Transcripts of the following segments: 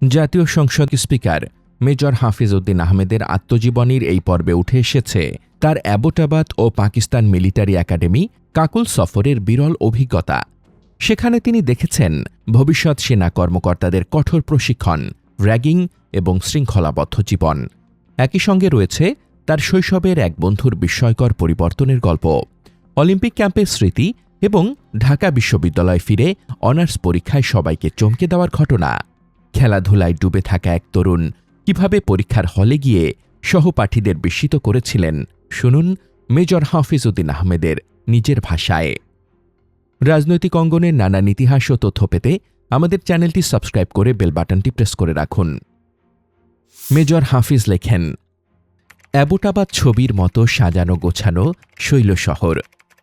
জাতীয় সংসদ speaker major Hafiz Uddin আহমেদের আত্মজীবনীর এই পর্বে উঠে এসেছে তার অ্যাবোটাবাদ ও পাকিস্তান মিলিটারি একাডেমি কাকুল সফরের বিরল অভিজ্ঞতা। সেখানে তিনি দেখেছেন ভবিষ্যৎ সেনা কর্মকর্তাদের কঠোর প্রশিক্ষণ, র্যাগিং এবং শৃঙ্খলাবদ্ধ জীবন। একই সঙ্গে রয়েছে তার শৈশবের এক বন্ধুর বিস্ময়কর পরিবর্তনের গল্প, অলিম্পিক ক্যাম্পের স্মৃতি এবং ঢাকা বিশ্ববিদ্যালয়ে ফিরে অনার্স পরীক্ষায় সবাইকে চমকে দেওয়ার ঘটনা। খেলাধুলায় ডুবে থাকা এক তরুণ কিভাবে পরীক্ষার হলে গিয়ে সহপাঠীদের বিস্মিত করেছিলেন, শুনুন মেজর হাফিজ উদ্দিন আহমেদের নিজের ভাষায়। রাজনৈতিক অঙ্গনের নানান ইতিহাস ও তথ্য পেতে আমাদের চ্যানেলটি সাবস্ক্রাইব করে বেল বাটনটি প্রেস করে রাখুন। মেজর হাফিজ লেখেন, অ্যাবোটাবাদ ছবির মতো সাজানো গোছানো শৈল শহর,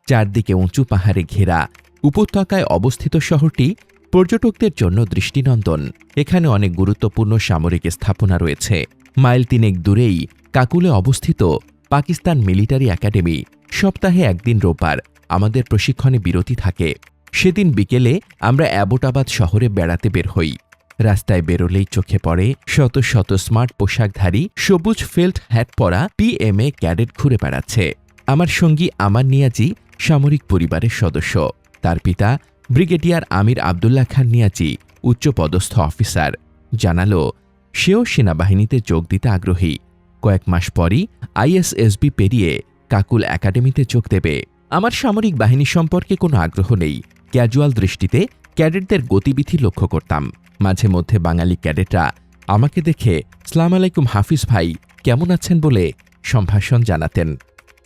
চারদিকে উঁচু পাহাড়ে ঘেরা উপত্যকায় অবস্থিত শহরটি পর্যটকদের জন্য দৃষ্টিনন্দন। এখানে অনেক গুরুত্বপূর্ণ সামরিক স্থাপনা রয়েছে। মাইল তিনেক দূরেই কাকুলে অবস্থিত পাকিস্তান মিলিটারি একাডেমি। সপ্তাহে একদিন রোববার আমাদের প্রশিক্ষণে বিরতি থাকে। সেদিন বিকেলে আমরা অ্যাবোটাবাদ শহরে বেড়াতে বের হই। রাস্তায় বেরোলেই চোখে পড়ে শত শত স্মার্ট পোশাকধারী সবুজ ফেল্ট হ্যাট পরা পিএমএ ক্যাডেট ঘুরে বেড়াচ্ছে। আমার সঙ্গী আমান নিয়াজি সামরিক পরিবারের সদস্য। তার পিতা ব্রিগেডিয়ার আমির আবদুল্লাহ খান নিয়াজি উচ্চপদস্থ অফিসার। জানালো সেও সেনাবাহিনীতে যোগ দিতে আগ্রহী। কয়েক মাস পরই আইএসএসবি পেরিয়ে কাকুল একাডেমিতে যোগ দেবে। আমার সামরিক বাহিনী সম্পর্কে কোনো আগ্রহ নেই। ক্যাজুয়াল দৃষ্টিতে ক্যাডেটদের গতিবিধি লক্ষ্য করতাম। মাঝে মধ্যে বাঙালি ক্যাডেটরা আমাকে দেখে সালাম আলাইকুম হাফিজ ভাই, কেমন আছেন বলে সম্ভাষণ জানাতেন।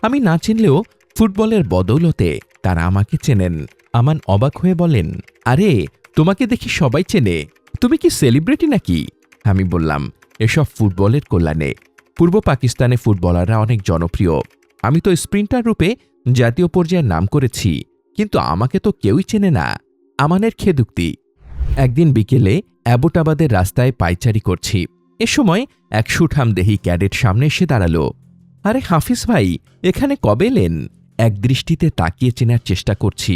আমি না চিনলেও ফুটবলের বদৌলতে তারা আমাকে চেনেন। আমান অবাক হয়ে বলেন, আরে তোমাকে দেখি সবাই চেনে, তুমি কি সেলিব্রিটি নাকি? আমি বললাম, এসব ফুটবলের কল্যাণে। পূর্ব পাকিস্তানে ফুটবলাররা অনেক জনপ্রিয়। আমি তো স্প্রিন্টার রূপে জাতীয় পর্যায়ে নাম করেছি, কিন্তু আমাকে তো কেউই চেনে না। আমানের খেদুক্তি। একদিন বিকেলে অ্যাবোটাবাদের রাস্তায় পায়চারি করছি। এ সময় এক সুঠামদেহী ক্যাডেট সামনে এসে দাঁড়াল। আরে হাফিজ ভাই, এখানে কবে এলেন? এক দৃষ্টিতে তাকিয়ে চেনার চেষ্টা করছি।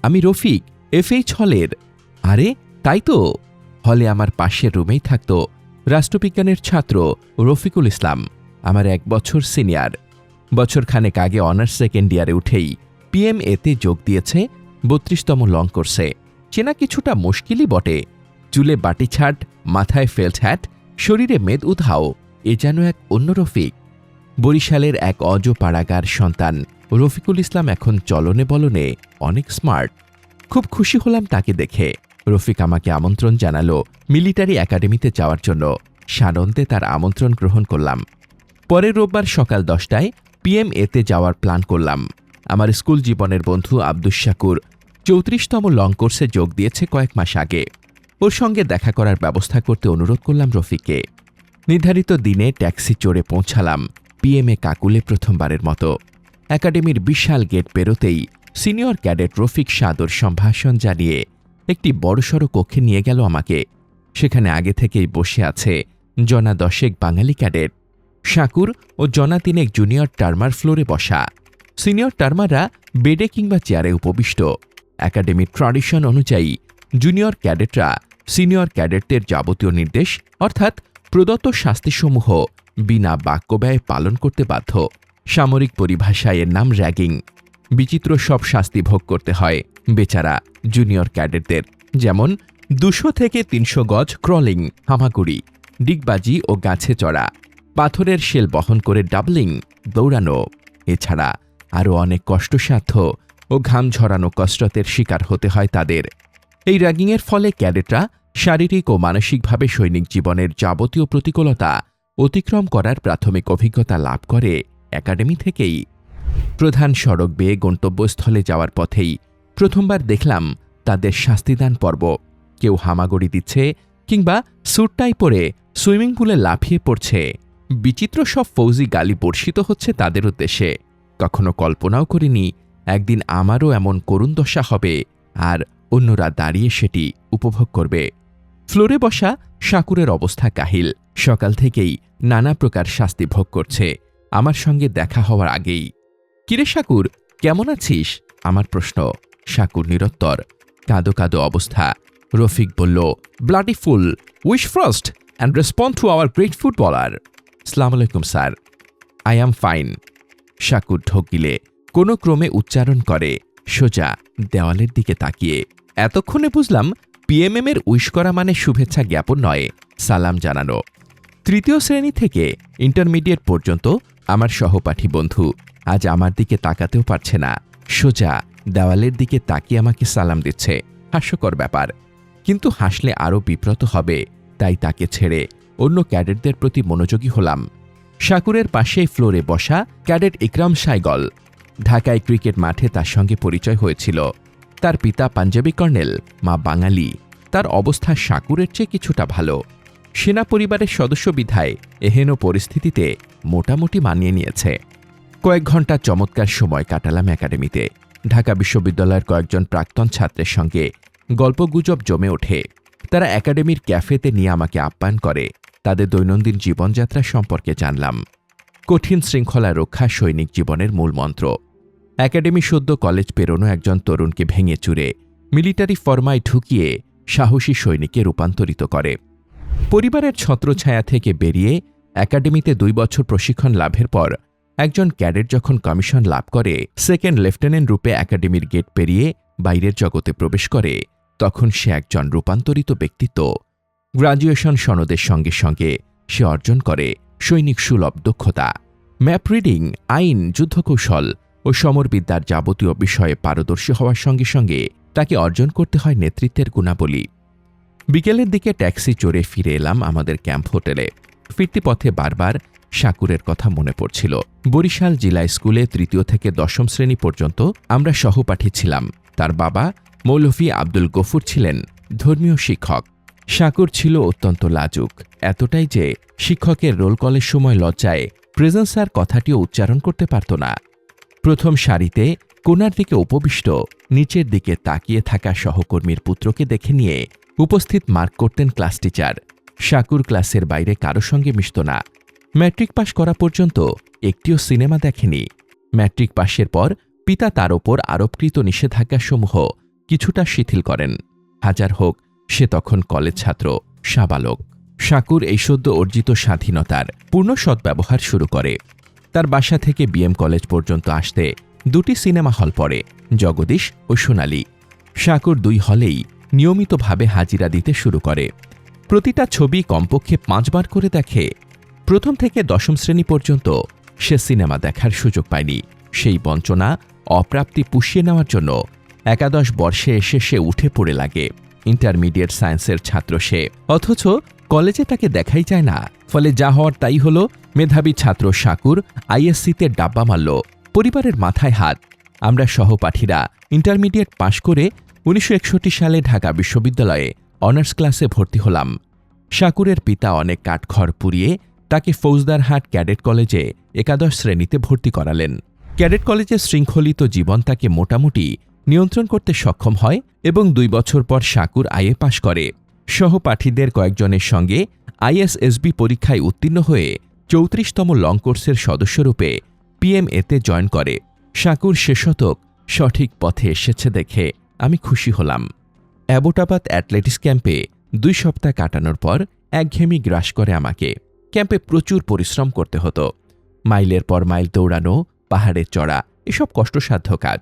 আমি রফিক, FH হলের। আরে তাই তো। হলে আমার পাশের রুমেই থাকত রাষ্ট্রবিজ্ঞানের ছাত্র রফিকুল ইসলাম, আমার 1 বছর সিনিয়র। বছরখানেক আগে অনার্স সেকেন্ড ইয়ারে উঠেই PMA-তে যোগ দিয়েছে 32তম লং কোর্সে। চেনা কিছুটা মুশকিলই বটে। চুলে বাটি ছাট, মাথায় ফেল্ট হ্যাট, শরীরে মেদ উধাও, এ যেন এক অন্য রফিক। বরিশালের এক অজ পাড়াগার সন্তান রফিকুল ইসলাম এখন চলনে বলনে অনেক স্মার্ট। খুব খুশি হলাম তাকে দেখে। রফিক আমাকে আমন্ত্রণ জানালো মিলিটারি একাডেমিতে যাওয়ার জন্য। সানন্দে তার আমন্ত্রণ গ্রহণ করলাম। পরের রোববার সকাল 10টায় PMA-তে যাওয়ার প্ল্যান করলাম। আমার স্কুল জীবনের বন্ধু আব্দুস শাকুর 34তম লং কোর্সে যোগ দিয়েছে কয়েক মাস আগে। ওর সঙ্গে দেখা করার ব্যবস্থা করতে অনুরোধ করলাম রফিককে। নির্ধারিত দিনে ট্যাক্সি চড়ে পৌঁছালাম PMA কাকুলে প্রথমবারের মতো। একাডেমির বিশাল গেট পেরোতেই সিনিয়র ক্যাডেট রফিক সাদর সম্ভাষণ জানিয়ে একটি বড়সড় কক্ষে নিয়ে গেল আমাকে। সেখানে আগে থেকেই বসে আছে জনা 10 বাঙালি ক্যাডেট। শাকুর ও জনা 3 জুনিয়র টার্মার ফ্লোরে বসা। সিনিয়র টার্মাররা বেডে কিংবা চেয়ারে উপবিষ্ট। একাডেমির ট্র্যাডিশন অনুযায়ী জুনিয়র ক্যাডেটরা সিনিয়র ক্যাডেটদের যাবতীয় নির্দেশ অর্থাৎ প্রদত্ত শাস্তিসমূহ বিনা বাক্যব্যয়ে পালন করতে বাধ্য। সামরিক পরিভাষায় এর নাম র্যাগিং। বিচিত্র সব শাস্তি ভোগ করতে হয় বেচারা জুনিয়র ক্যাডেটদের, যেমন 200 থেকে 300 গজ ক্রলিং, হামাগুড়ি, ডিগবাজি ও গাছে চড়া, পাথরের শেল বহন করে ডাবলিং, দৌড়ানো। এছাড়া আরও অনেক কষ্টসাধ্য ও ঘাম ঝরানো কসরতের শিকার হতে হয় তাদের। এই র্যাগিংয়ের ফলে ক্যাডেটরা শারীরিক ও মানসিকভাবে সৈনিক জীবনের যাবতীয় প্রতিকূলতা অতিক্রম করার প্রাথমিক অভিজ্ঞতা লাভ করে একাডেমি থেকেই। প্রধান সড়ক বেয়ে গন্তব্যস্থলে যাওয়ার পথেই প্রথমবার দেখলাম তাদের শাস্তিদান পর্ব। কেউ হামাগুড়ি দিচ্ছে কিংবা স্যুটটাই পরে সুইমিং পুলে লাফিয়ে পড়ছে। বিচিত্র সব ফৌজি গালি বর্ষিত হচ্ছে তাদের উদ্দেশ্যে। কখনো কল্পনাও করিনি একদিন আমারও এমন করুণ দশা হবে আর অন্যরা দাঁড়িয়ে সেটি উপভোগ করবে। ফ্লোরে বসা শাকুরের অবস্থা কাহিল। সকাল থেকেই নানা প্রকার শাস্তি ভোগ করছে আমার সঙ্গে দেখা হওয়ার আগেই। কিরে শাকুর, কেমন আছিস? আমার প্রশ্ন। শাকুর নিরুত্তর, কাঁদো কাঁদো অবস্থা। রফিক বলল, bloody fool, Wish first and respond to our great footballer. Assalamu alaikum, sir. I am fine. Shakur ঢোক গিলে কোনো ক্রমে উচ্চারণ করে সোজা দেওয়ালের দিকে তাকিয়ে। এতক্ষণে বুঝলাম পিএমএম এর উইশ করা মানে শুভেচ্ছা জ্ঞাপন নয়, সালাম জানানো। তৃতীয় শ্রেণী থেকে ইন্টারমিডিয়েট পর্যন্ত আমার সহপাঠী বন্ধু আজ আমার দিকে তাকাতেও পারছে না, সোজা দেওয়ালের দিকে তাকিয়ে আমাকে সালাম দিচ্ছে। হাস্যকর ব্যাপার, কিন্তু হাসলে আরও বিব্রত হবে, তাই তাকে ছেড়ে অন্য ক্যাডেটদের প্রতি মনোযোগী হলাম। শাকুরের পাশেই ফ্লোরে বসা ক্যাডেট ইকরাম সাইগল। ঢাকায় ক্রিকেট মাঠে তার সঙ্গে পরিচয় হয়েছিল। তার পিতা পাঞ্জাবি কর্নেল, মা বাঙালি। তার অবস্থা শাকুরের চেয়ে কিছুটা ভালো। সেনা পরিবারের সদস্য বিধায় এহেন পরিস্থিতিতে মোটামুটি মানিয়ে নিয়েছে। কয়েক ঘন্টা চমৎকার সময় কাটালাম একাডেমিতে। ঢাকা বিশ্ববিদ্যালয়ের কয়েকজন প্রাক্তন ছাত্রের সঙ্গে গল্পগুজব জমে ওঠে। তারা একাডেমির ক্যাফেতে নিয়ে আমাকে আপ্যায়ন করে। তাদের দৈনন্দিন জীবনযাত্রা সম্পর্কে জানলাম। কঠিন শৃঙ্খলা রক্ষা সৈনিক জীবনের মূল মন্ত্র। একাডেমি সদ্য কলেজ পেরোনো একজন তরুণকে ভেঙে চুরে মিলিটারি ফর্মায় ঢুকিয়ে সাহসী সৈনিকে রূপান্তরিত করে। পরিবারের ছত্রছায়া থেকে বেরিয়ে একাডেমিতে 2 বছর প্রশিক্ষণ লাভের পর একজন ক্যাডেট যখন কমিশন লাভ করে সেকেন্ড লেফটেন্যান্ট রূপে একাডেমির গেট পেরিয়ে বাইরের জগতে প্রবেশ করে, তখন সে একজন রূপান্তরিত ব্যক্তিত্ব। গ্র্যাজুয়েশন সনদের সঙ্গে সঙ্গে সে অর্জন করে সৈনিক সুলভ দক্ষতা। ম্যাপ রিডিং, আইন, যুদ্ধকৌশল ও সমরবিদ্যার যাবতীয় বিষয়ে পারদর্শী হওয়ার সঙ্গে সঙ্গে তাকে অর্জন করতে হয় নেতৃত্বের গুণাবলী। বিকেলের দিকে ট্যাক্সি চড়ে ফিরে এলাম আমাদের ক্যাম্প হোটেলে। ফিরতি পথে বারবার শাকুরের কথা মনে পড়ছিল। বরিশাল জিলা স্কুলে 3য় থেকে 10ম শ্রেণী পর্যন্ত আমরা সহপাঠী ছিলাম। তার বাবা মৌলভী আব্দুল গফুর ছিলেন ধর্মীয় শিক্ষক। শাকুর ছিল অত্যন্ত লাজুক, এতটাই যে শিক্ষকের রোল কলের সময় লজ্জায় প্রেজেন্ট স্যার কথাটিও উচ্চারণ করতে পারত না। প্রথম সারিতে কোণার দিকে উপবিষ্ট নিচের দিকে তাকিয়ে থাকা সহকর্মীর পুত্রকে দেখে নিয়ে উপস্থিত মার্ক করতেন ক্লাস টিচার। শাকুর ক্লাসের বাইরে কারো সঙ্গে মিশত না। ম্যাট্রিক পাশ করা পর্যন্ত একটিও সিনেমা দেখেনি। ম্যাট্রিক পাশের পর পিতা তার ওপর আরোপকৃত নিষেধাজ্ঞাসমূহ কিছুটা শিথিল করেন। হাজার হোক, সে তখন কলেজ ছাত্র, সাবালক। শাকুর এই সদ্য অর্জিত স্বাধীনতার পূর্ণ সদ্ব্যবহার শুরু করে। তার বাসা থেকে বিএম কলেজ পর্যন্ত আসতে 2টি সিনেমা হল পড়ে, জগদীশ ও সোনালী। শাকুর 2 হলেই নিয়মিতভাবে হাজিরা দিতে শুরু করে। প্রতিটা ছবি কমপক্ষে 5 বার করে দেখে। প্রথম থেকে 10ম শ্রেণী পর্যন্ত সে সিনেমা দেখার সুযোগ পায়নি। সেই বঞ্চনা, অপ্রাপ্তি পুষিয়ে নেওয়ার জন্য একাদশ বর্ষে এসে সে উঠে পড়ে লাগে। ইন্টারমিডিয়েট সায়েন্সের ছাত্র সে, অথচ কলেজে তাকে দেখাই যায় না। ফলে যা হওয়ার তাই হল, মেধাবী ছাত্র শাকুর আইএসসিতে ডাব্বা মারল। পরিবারের মাথায় হাত। আমরা সহপাঠীরা ইন্টারমিডিয়েট পাশ করে 1961 সালে ঢাকা বিশ্ববিদ্যালয়ে অনার্স ক্লাসে ভর্তি হলাম। শাকুরের পিতা অনেক কাঠখড় পুড়িয়ে তাকে ফৌজদারহাট ক্যাডেট কলেজে একাদশ শ্রেণীতে ভর্তি করালেন। ক্যাডেট কলেজের শৃঙ্খলিত জীবন তাকে মোটামুটি নিয়ন্ত্রণ করতে সক্ষম হয় এবং 2 বছর পর শাকুর আইএ পাশ করে। সহপাঠীদের কয়েকজনের সঙ্গে আইএসএসবি পরীক্ষায় উত্তীর্ণ হয়ে 34তম লং কোর্সের সদস্যরূপে পিএমএতে জয়েন করে। শাকুর শেষতক সঠিক পথে এসেছে দেখে আমি খুশি হলাম। অ্যাবোটাবাদ অ্যাথলেটিক্স ক্যাম্পে 2 সপ্তাহ কাটানোর পর একঘেয়েমি গ্রাস করে আমাকে। ক্যাম্পে প্রচুর পরিশ্রম করতে হতো। মাইলের পর মাইল দৌড়ানো, পাহাড়ে চড়া, এসব কষ্টসাধ্য কাজ।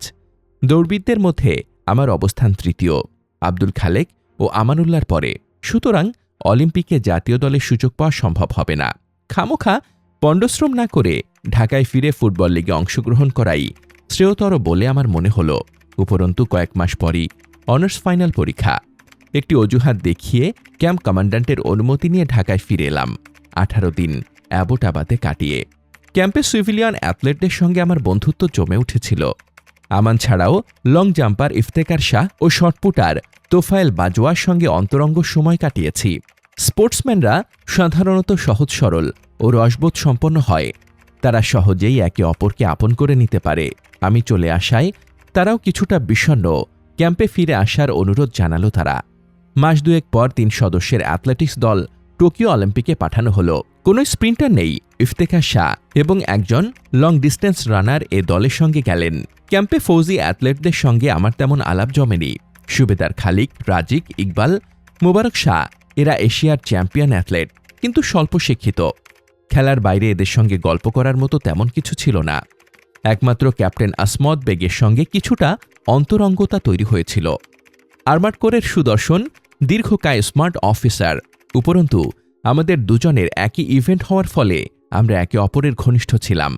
দৌড়বিদদের মধ্যে আমার অবস্থান 3য়, আব্দুল খালেক ও আমানুল্লাহর পরে। সুতরাং অলিম্পিকে জাতীয় দলের সুযোগ পাওয়া সম্ভব হবে না। খামোখা পণ্ডশ্রম না করে ঢাকায় ফিরে ফুটবল লিগে অংশগ্রহণ করাই শ্রেয়তর বলে আমার মনে হল। উপরন্তু কয়েক মাস পরই অনার্স ফাইনাল পরীক্ষা। একটি অজুহাত দেখিয়ে ক্যাম্প কমান্ড্যান্টের অনুমতি নিয়ে ঢাকায় ফিরে এলাম 18 দিন অ্যাবোটাবাদে কাটিয়ে। ক্যাম্পে সিভিলিয়ান অ্যাথলেটদের সঙ্গে আমার বন্ধুত্ব জমে উঠেছিল। আমান ছাড়াও লং জাম্পার ইফতেকার শাহ ও শটপুটার তোফায়েল বাজওয়ার সঙ্গে অন্তরঙ্গ সময় কাটিয়েছি। স্পোর্টসম্যানরা সাধারণত সহজ সরল ও রসবোধ সম্পন্ন হয়। তারা সহজেই একে অপরকে আপন করে নিতে পারে। আমি চলে আসায় তারাও কিছুটা বিষণ্ণ। ক্যাম্পে ফিরে আসার অনুরোধ জানালো তারা। মাস 2 পর 3 সদস্যের অ্যাথলেটিক্স দল টোকিও অলিম্পিকে পাঠানো হলো। কোনো স্প্রিন্টার নেই। ইফতেখার শাহ এবং একজন লং ডিস্টেন্স রানার এ দলের সঙ্গে গেলেন। ক্যাম্পে ফৌজি অ্যাথলেটদের সঙ্গে আমার তেমন আলাপ জমেনি। সুবেদার খালিক, রাজিক, ইকবাল, মোবারক শাহ এরা এশিয়ার চ্যাম্পিয়ন অ্যাথলেট, কিন্তু স্বল্প শিক্ষিত। খেলার বাইরে এদের সঙ্গে গল্প করার মতো তেমন কিছু ছিল না। একমাত্র ক্যাপ্টেন আসমত বেগের সঙ্গে কিছুটা অন্তরঙ্গতা তৈরি হয়েছিল। আর্মার্ড কোরের সুদর্শন, দীর্ঘকায় স্মার্ট অফিসার। উপরন্তু আমাদের দুজনের একই ইভেন্ট হওয়ার ফলে আমরা একে অপরের ঘনিষ্ঠ ছিলাম।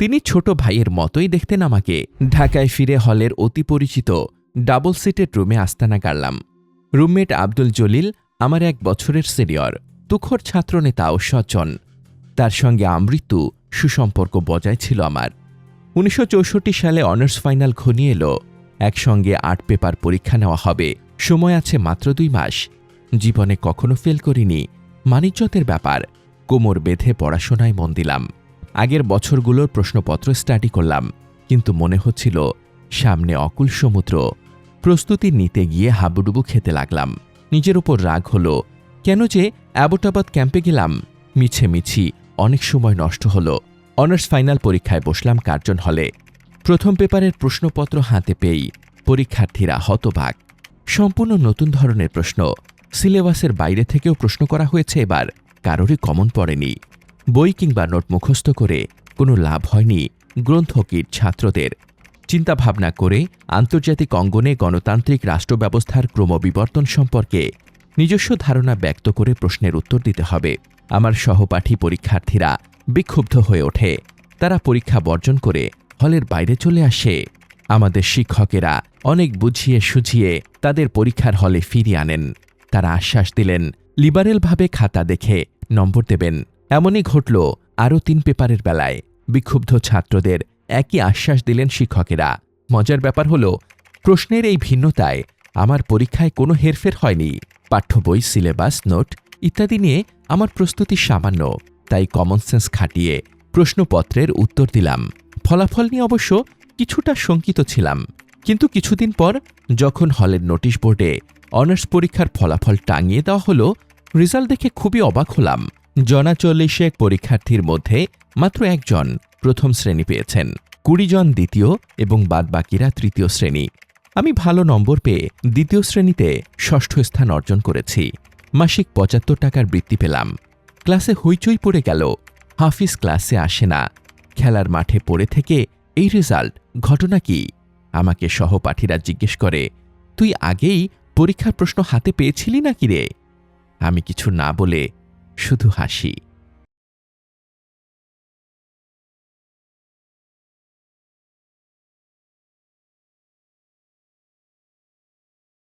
তিনি ছোট ভাইয়ের মতোই দেখতেন আমাকে। ঢাকায় ফিরে হলের অতি পরিচিত ডাবল সিটেড রুমে আস্তানা গাড়লাম। রুমমেট আব্দুল জলিল আমার 1 বছরের সিনিয়র, তুখোড় ছাত্রনেতা ও সজ্জন। তার সঙ্গে আমৃত্যু সুসম্পর্ক বজায় ছিল আমার। 1964 সালে অনার্স ফাইনাল ঘনিয়ে এলো। একসঙ্গে 8 পেপার পরীক্ষা নেওয়া হবে। সময় আছে মাত্র 2 মাস। জীবনে কখনো ফেল করিনি। মানিজ্যতের ব্যাপার। কোমর বেঁধে পড়াশোনায় মন দিলাম। আগের বছরগুলোর প্রশ্নপত্র স্টাডি করলাম, কিন্তু মনে হচ্ছিল সামনে অকুল সমুদ্র। প্রস্তুতি নিতে গিয়ে হাবুডুবু খেতে লাগলাম। নিজের উপর রাগ হলো, কেন যে অ্যাবোটাবাদ ক্যাম্পে গেলাম। মিছি অনেক সময় নষ্ট হলো। অনার্স ফাইনাল পরীক্ষায় বসলাম কার্জন হলে। প্রথম পেপারের প্রশ্নপত্র হাতে পেয়েই পরীক্ষার্থীরা হতবাক। সম্পূর্ণ নতুন ধরনের প্রশ্ন। সিলেবাসের বাইরে থেকেও প্রশ্ন করা হয়েছে এবার। কারোরই কমন পড়েনি। বই কিংবা নোট মুখস্থ করে কোনো লাভ হয়নি গ্রন্থকির ছাত্রদের। চিন্তাভাবনা করে আন্তর্জাতিক অঙ্গনে গণতান্ত্রিক রাষ্ট্রব্যবস্থার ক্রমবিবর্তন সম্পর্কে নিজস্ব ধারণা ব্যক্ত করে প্রশ্নের উত্তর দিতে হবে। আমার সহপাঠী পরীক্ষার্থীরা বিক্ষুব্ধ হয়ে ওঠে। তারা পরীক্ষা বর্জন করে হলের বাইরে চলে আসে। আমাদের শিক্ষকেরা অনেক বুঝিয়ে সুঝিয়ে তাদের পরীক্ষার হলে ফিরিয়ে আনেন। তারা আশ্বাস দিলেন লিবারেলভাবে খাতা দেখে নম্বর দেবেন। এমনই ঘটল আরও 3 পেপারের বেলায়। বিক্ষুব্ধ ছাত্রদের একই আশ্বাস দিলেন শিক্ষকেরা। মজার ব্যাপার হল, প্রশ্নের এই ভিন্নতায় আমার পরীক্ষায় কোনো হেরফের হয়নি। পাঠ্য বই, সিলেবাস, নোট ইত্যাদি নিয়ে আমার প্রস্তুতি সামান্য। তাই কমন সেন্স খাটিয়ে প্রশ্নপত্রের উত্তর দিলাম। ফলাফল নিয়ে অবশ্য কিছুটা শঙ্কিত ছিলাম, কিন্তু কিছুদিন পর যখন হলের নোটিশ বোর্ডে অনার্স পরীক্ষার ফলাফল টাঙিয়ে দেওয়া হলো, রেজাল্ট দেখে খুবই অবাক হলাম। জনা 40 পরীক্ষার্থীর মধ্যে মাত্র 1 জন প্রথম শ্রেণী পেয়েছেন, 20 জন দ্বিতীয় এবং বাদবাকিরা তৃতীয় শ্রেণী। আমি ভালো নম্বর পেয়ে দ্বিতীয় শ্রেণীতে 6ষ্ঠ স্থান অর্জন করেছি। মাসিক 75 টাকার বৃত্তি পেলাম। ক্লাসে হইচই পড়ে গেল। হাফিজ ক্লাসে আসে না। খেলার মাঠে পড়ে থেকে এই রেজাল্ট, ঘটনা কি? আমাকে সহপাঠীরা জিজ্ঞেস করে, তুই আগেই পরীক্ষার প্রশ্ন হাতে পেয়েছিলি নাকি রে? আমি কিছু না বলে শুধু হাসি।